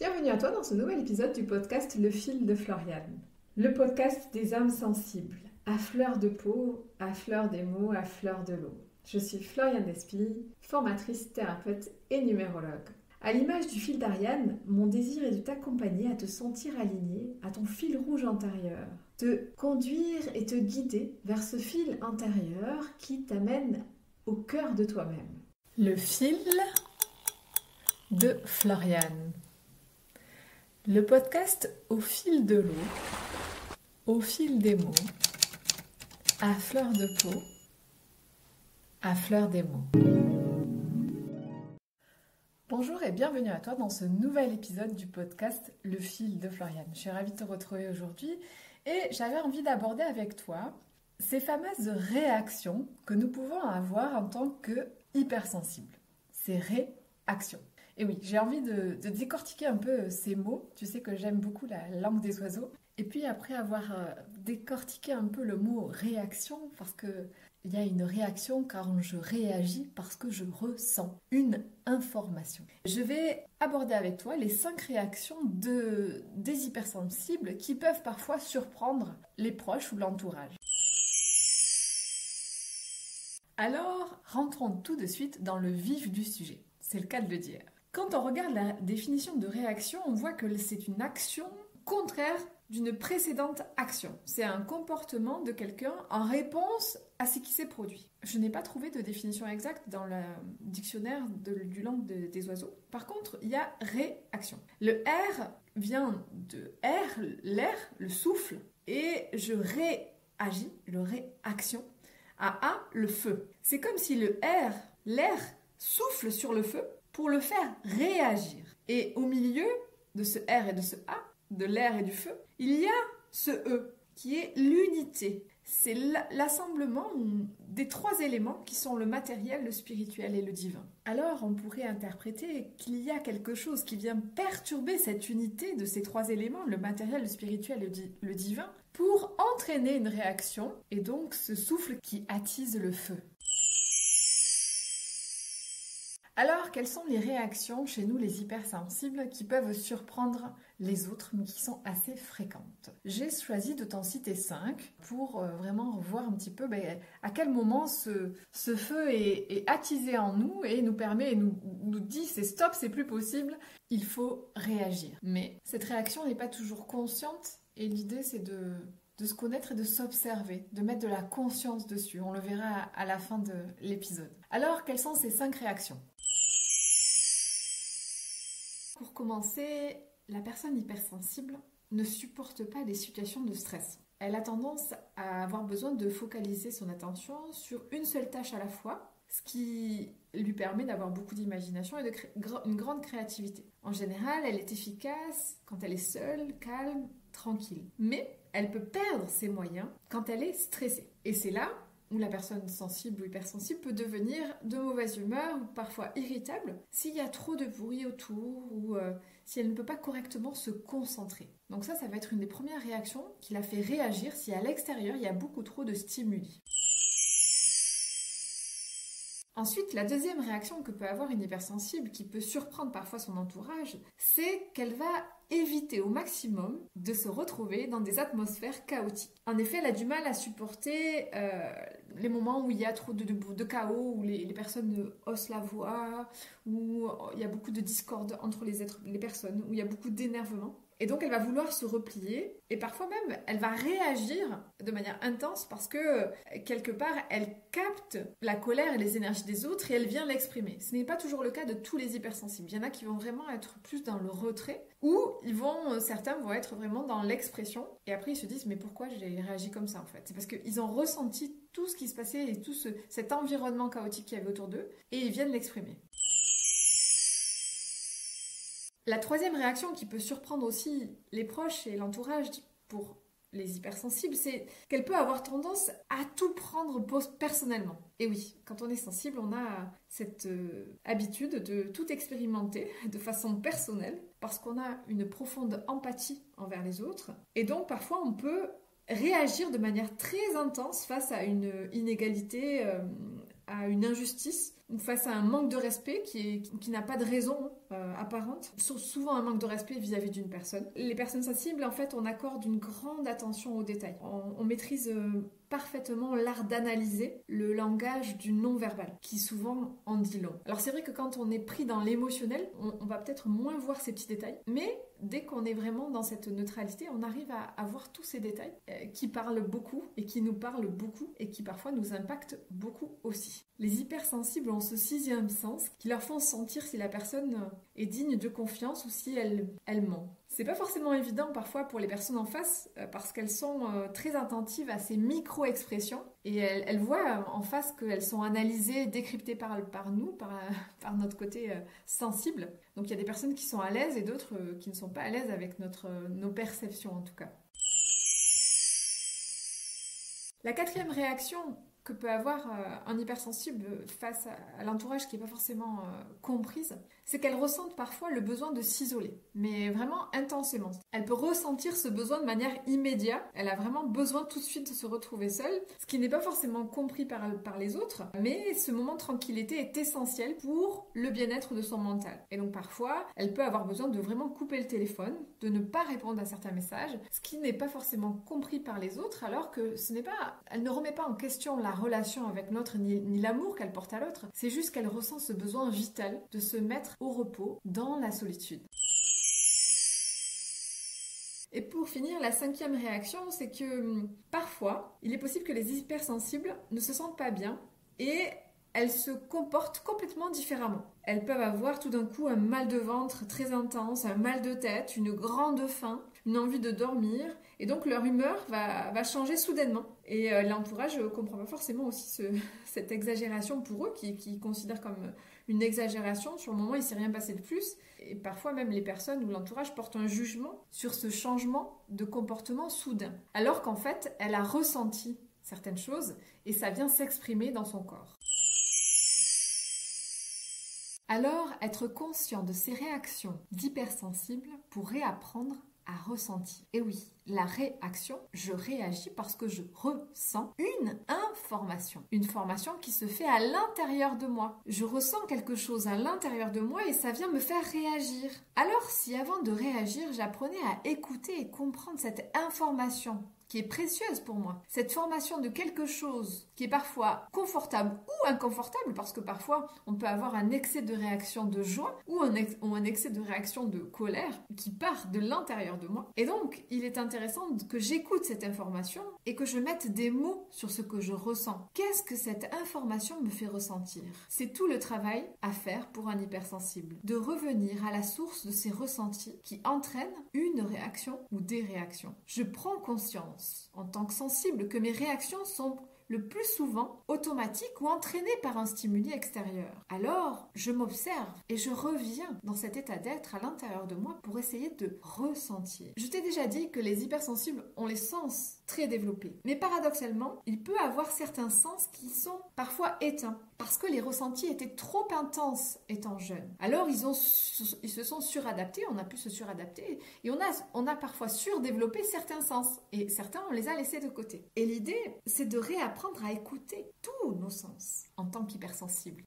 Bienvenue à toi dans ce nouvel épisode du podcast Le fil de Floriane. Le podcast des âmes sensibles, à fleur de peau, à fleur des mots, à fleur de l'eau. Je suis Floriane Despilles, formatrice, thérapeute et numérologue. À l'image du fil d'Ariane, mon désir est de t'accompagner à te sentir aligné à ton fil rouge intérieur, te conduire et te guider vers ce fil intérieur qui t'amène au cœur de toi-même. Le fil de Floriane. Le podcast au fil de l'eau, au fil des mots, à fleur de peau, à fleur des mots. Bonjour et bienvenue à toi dans ce nouvel épisode du podcast Le fil de Floriane. Je suis ravie de te retrouver aujourd'hui et j'avais envie d'aborder avec toi ces fameuses réactions que nous pouvons avoir en tant que hypersensibles. Ces réactions. Et oui, j'ai envie de décortiquer un peu ces mots. Tu sais que j'aime beaucoup la langue des oiseaux. Et puis après avoir décortiqué un peu le mot réaction, parce qu'il y a une réaction quand je réagis, parce que je ressens une information. Je vais aborder avec toi les 5 réactions des hypersensibles qui peuvent parfois surprendre les proches ou l'entourage. Alors, rentrons tout de suite dans le vif du sujet. C'est le cas de le dire. Quand on regarde la définition de réaction, on voit que c'est une action contraire d'une précédente action. C'est un comportement de quelqu'un en réponse à ce qui s'est produit. Je n'ai pas trouvé de définition exacte dans le dictionnaire du langue des oiseaux. Par contre, il y a réaction. Le R vient de R, l'air, le souffle, et je réagis, le réaction, à A, le feu. C'est comme si le R, l'air, souffle sur le feu pour le faire réagir. Et au milieu de ce R et de ce A, de l'air et du feu, il y a ce E, qui est l'unité. C'est l'assemblement des 3 éléments qui sont le matériel, le spirituel et le divin. Alors on pourrait interpréter qu'il y a quelque chose qui vient perturber cette unité de ces 3 éléments, le matériel, le spirituel et le divin, pour entraîner une réaction, et donc ce souffle qui attise le feu. Alors, quelles sont les réactions chez nous, les hypersensibles, qui peuvent surprendre les autres, mais qui sont assez fréquentes? J'ai choisi de t'en citer 5 pour vraiment voir un petit peu à quel moment ce feu est attisé en nous et nous permet, nous dit c'est stop, c'est plus possible, il faut réagir. Mais cette réaction n'est pas toujours consciente et l'idée c'est de se connaître et de s'observer, de mettre de la conscience dessus. On le verra à la fin de l'épisode. Alors, quelles sont ces 5 réactions? Pour commencer, la personne hypersensible ne supporte pas les situations de stress. Elle a tendance à avoir besoin de focaliser son attention sur une seule tâche à la fois, ce qui lui permet d'avoir beaucoup d'imagination et une grande créativité. En général, elle est efficace quand elle est seule, calme, tranquille. Mais elle peut perdre ses moyens quand elle est stressée. Et c'est là où la personne sensible ou hypersensible peut devenir de mauvaise humeur ou parfois irritable s'il y a trop de bruit autour ou si elle ne peut pas correctement se concentrer. Donc ça va être une des premières réactions qui la fait réagir si à l'extérieur il y a beaucoup trop de stimuli. Ensuite, la deuxième réaction que peut avoir une hypersensible, qui peut surprendre parfois son entourage, c'est qu'elle va éviter au maximum de se retrouver dans des atmosphères chaotiques. En effet, elle a du mal à supporter les moments où il y a trop de chaos, où les personnes haussent la voix, où il y a beaucoup de discorde entre les personnes, où il y a beaucoup d'énervement. Et donc, elle va vouloir se replier et parfois même, elle va réagir de manière intense parce que, quelque part, elle capte la colère et les énergies des autres et elle vient l'exprimer. Ce n'est pas toujours le cas de tous les hypersensibles. Il y en a qui vont vraiment être plus dans le retrait ou certains vont être vraiment dans l'expression et après ils se disent « mais pourquoi j'ai réagi comme ça en fait ?» C'est parce qu'ils ont ressenti tout ce qui se passait et tout cet environnement chaotique qu'il y avait autour d'eux et ils viennent l'exprimer. La troisième réaction qui peut surprendre aussi les proches et l'entourage pour les hypersensibles, c'est qu'elle peut avoir tendance à tout prendre personnellement. Et oui, quand on est sensible, on a cette habitude de tout expérimenter de façon personnelle parce qu'on a une profonde empathie envers les autres. Et donc, parfois, on peut réagir de manière très intense face à une inégalité, à une injustice face à un manque de respect qui n'a pas de raison apparente, souvent un manque de respect vis-à-vis d'une personne. Les personnes sensibles, en fait, on accorde une grande attention aux détails. On maîtrise parfaitement l'art d'analyser le langage du non-verbal, qui souvent en dit long. Alors c'est vrai que quand on est pris dans l'émotionnel, on va peut-être moins voir ces petits détails, mais dès qu'on est vraiment dans cette neutralité, on arrive à voir tous ces détails qui parlent beaucoup et qui nous parlent beaucoup et qui parfois nous impactent beaucoup aussi. Les hypersensibles ont ce sixième sens qui leur font sentir si la personne est digne de confiance ou si elle ment. C'est pas forcément évident parfois pour les personnes en face parce qu'elles sont très attentives à ces micro-expressions et elles voient en face qu'elles sont analysées, décryptées par nous, par notre côté sensible. Donc il y a des personnes qui sont à l'aise et d'autres qui ne sont pas à l'aise avec nos perceptions en tout cas. La quatrième réaction que peut avoir un hypersensible face à l'entourage qui n'est pas forcément comprise, c'est qu'elle ressente parfois le besoin de s'isoler, mais vraiment intensément. Elle peut ressentir ce besoin de manière immédiate, elle a vraiment besoin tout de suite de se retrouver seule, ce qui n'est pas forcément compris par les autres, mais ce moment de tranquillité est essentiel pour le bien-être de son mental. Et donc parfois, elle peut avoir besoin de vraiment couper le téléphone, de ne pas répondre à certains messages, ce qui n'est pas forcément compris par les autres, alors que elle ne remet pas en question la relation avec l'autre ni l'amour qu'elle porte à l'autre, c'est juste qu'elle ressent ce besoin vital de se mettre au repos dans la solitude. Et pour finir, la cinquième réaction, c'est que parfois, il est possible que les hypersensibles ne se sentent pas bien et elles se comportent complètement différemment. Elles peuvent avoir tout d'un coup un mal de ventre très intense, un mal de tête, une grande faim, une envie de dormir, et donc leur humeur va changer soudainement. Et l'entourage ne comprend pas forcément aussi cette exagération pour eux, qui considèrent comme une exagération. Sur le moment, il ne s'est rien passé de plus. Et parfois même les personnes ou l'entourage portent un jugement sur ce changement de comportement soudain. Alors qu'en fait, elle a ressenti certaines choses et ça vient s'exprimer dans son corps. Alors, être conscient de ces réactions d'hypersensibles pour réapprendre à ressentir. Et oui, la réaction, je réagis parce que je ressens une information. Une formation qui se fait à l'intérieur de moi. Je ressens quelque chose à l'intérieur de moi et ça vient me faire réagir. Alors, si avant de réagir, j'apprenais à écouter et comprendre cette information qui est précieuse pour moi. Cette formation de quelque chose qui est parfois confortable ou inconfortable, parce que parfois on peut avoir un excès de réaction de joie ou un excès de réaction de colère qui part de l'intérieur de moi. Et donc, il est intéressant que j'écoute cette information et que je mette des mots sur ce que je ressens. Qu'est-ce que cette information me fait ressentir? C'est tout le travail à faire pour un hypersensible. De revenir à la source de ces ressentis qui entraînent une réaction ou des réactions. Je prends conscience en tant que sensible que mes réactions sont le plus souvent automatiques ou entraînées par un stimuli extérieur. Alors, je m'observe et je reviens dans cet état d'être à l'intérieur de moi pour essayer de ressentir. Je t'ai déjà dit que les hypersensibles ont les sens très développés. Mais paradoxalement, il peut avoir certains sens qui sont parfois éteints parce que les ressentis étaient trop intenses étant jeunes. Alors, ils se sont suradaptés, on a pu se suradapter et on a parfois surdéveloppé certains sens et certains, on les a laissés de côté. Et l'idée, c'est de réapprendre à écouter tous nos sens en tant qu'hypersensible.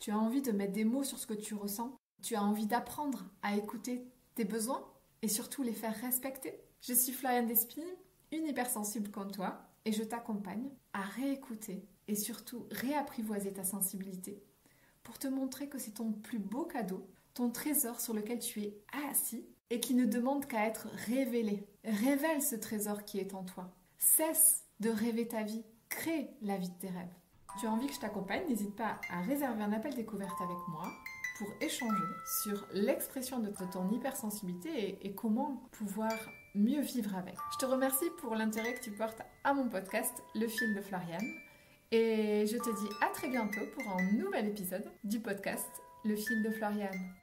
Tu as envie de mettre des mots sur ce que tu ressens? Tu as envie d'apprendre à écouter tes besoins et surtout les faire respecter? Je suis Floriane Despines, une hypersensible comme toi, et je t'accompagne à réécouter et surtout réapprivoiser ta sensibilité pour te montrer que c'est ton plus beau cadeau, ton trésor sur lequel tu es assis et qui ne demande qu'à être révélé. Révèle ce trésor qui est en toi. Cesse de rêver ta vie. Crée la vie de tes rêves. Tu as envie que je t'accompagne? N'hésite pas à réserver un appel découverte avec moi pour échanger sur l'expression de ton hypersensibilité et comment pouvoir mieux vivre avec. Je te remercie pour l'intérêt que tu portes à mon podcast, Le Fil de Floriane. Et je te dis à très bientôt pour un nouvel épisode du podcast Le Fil de Floriane.